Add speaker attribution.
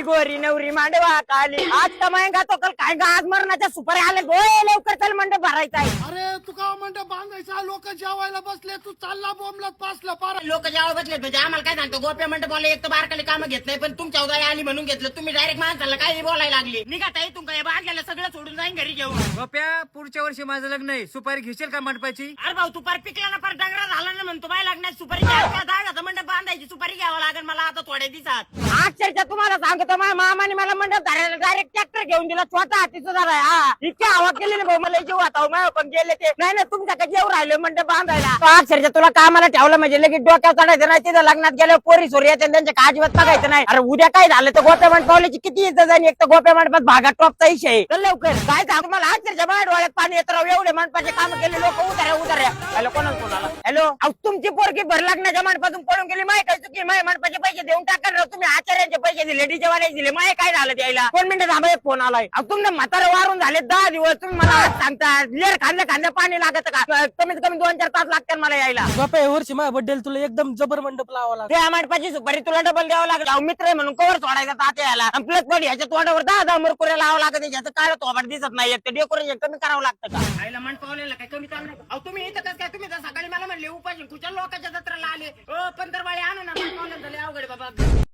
Speaker 1: आली गोरी नवरी मांडवा काली आज कमाएगा तो कल खाएगा आज मरणाच्या सुपारी आले गोय लवकर चल मंडप भरायचा आहे.
Speaker 2: अरे तू का मंडप बांधायचा लोक जेवायला बसले तू चालला बोंबलत पासला पार
Speaker 3: लोक जेव्हा बसले म्हणजे आम्हाला काय सांगतो गोप्या मंडपाला एक तर बारकाली कामं घेत नाही पण तुमच्या उद्या आली म्हणून घेतलं तुम्ही डायरेक्ट माणसाला काही बोलायला लागली निघा ताई तुमच्या बांधलेलं सगळं सोडून जाईन घरी घेऊन.
Speaker 4: गोप्या पुढच्या वर्षी माझं लग्न आहे सुपारी घेशील का मंडपाची?
Speaker 3: अरे भाऊ तू पार पिकला ना पार डंगरा झाला ना म्हणतो बाय लग्नात सुपारी घ्यायला दागाचा मंडप बांधायची सुपारी घ्यावं लागेल मला आता थोड्या दिवसात.
Speaker 1: अक्षरशः तुम्हाला सांगतो माझ्या मामाने मला मंडप धरायला डायरेक्ट ट्रॅक्टर घेऊन दिला स्वतः हातीचं झाला हा इतकी हवा केली ना भाऊ मला जीव आता माझ्या पण गेले ते नाही ना तुमच्या जेव राहिले मंडप बांधायला. अक्षरशः तुला कामाला ठेवलं म्हणजे लगेच डोक्यावर चढायचं नाही तिथं लग्नात गेल्यावर पोरी सोरी येते त्यांच्या काजीवत बघायचं नाही. अरे उद्या काय झालं तर गोप्या मंडपावल्याची किती इज्जत आणि एक तर गोप्या मंडपात भागात टॉपचा विषय आहे. चल लवकर काय सांगू मला अक्षरशः माझ्या डोळ्यात पाणी येत राव एवढे मंडपाचे काम केले लोक उतार्या. हॅलो कोणाला फोन आला? हॅलो तुमची पोरगी भर लग्नाच्या मंडपातून पळून गेली माय काय चुकी माय मंडपाचे पैसे देऊन टाका राव तुम्ही आचार्यांचे पैसे दिले डीजे वाल्याचे दिले माय काय झालं द्यायला 2 मिनिटं थांबा एक फोन आलाय. तुमने म्हातारा वारून झाले 10 दिवस तुम्ही मला आज सांगता लेर खांद्या पाणी लागत का कमीत कमी 2-4 तास लागतात मला यायला.
Speaker 5: बापा वर्षी माझ्या बड्डे तुला एकदम जबर मंडप लावा लागला.
Speaker 1: त्या मंडपाची सुपारी तुला डबल द्यावं लागेल मित्र आहे म्हणून कवर सोडायचा तात्या याला प्लस पण ह्याच्या तोंडावर 10 मुरकुऱ्या लावावं लागत याचं काय थोबड दिसत नाही एक डेकोरेशन कमी करावं लागतं का?
Speaker 3: आईला मंडपावलेला काय कमी चालणार? अहो तुम्ही इथं कसं काय तुम्ही तर सकाळी मला म्हणले उपाशी कुठल्या लोकांच्या जत्राला आले पंधरवाळे आणू ना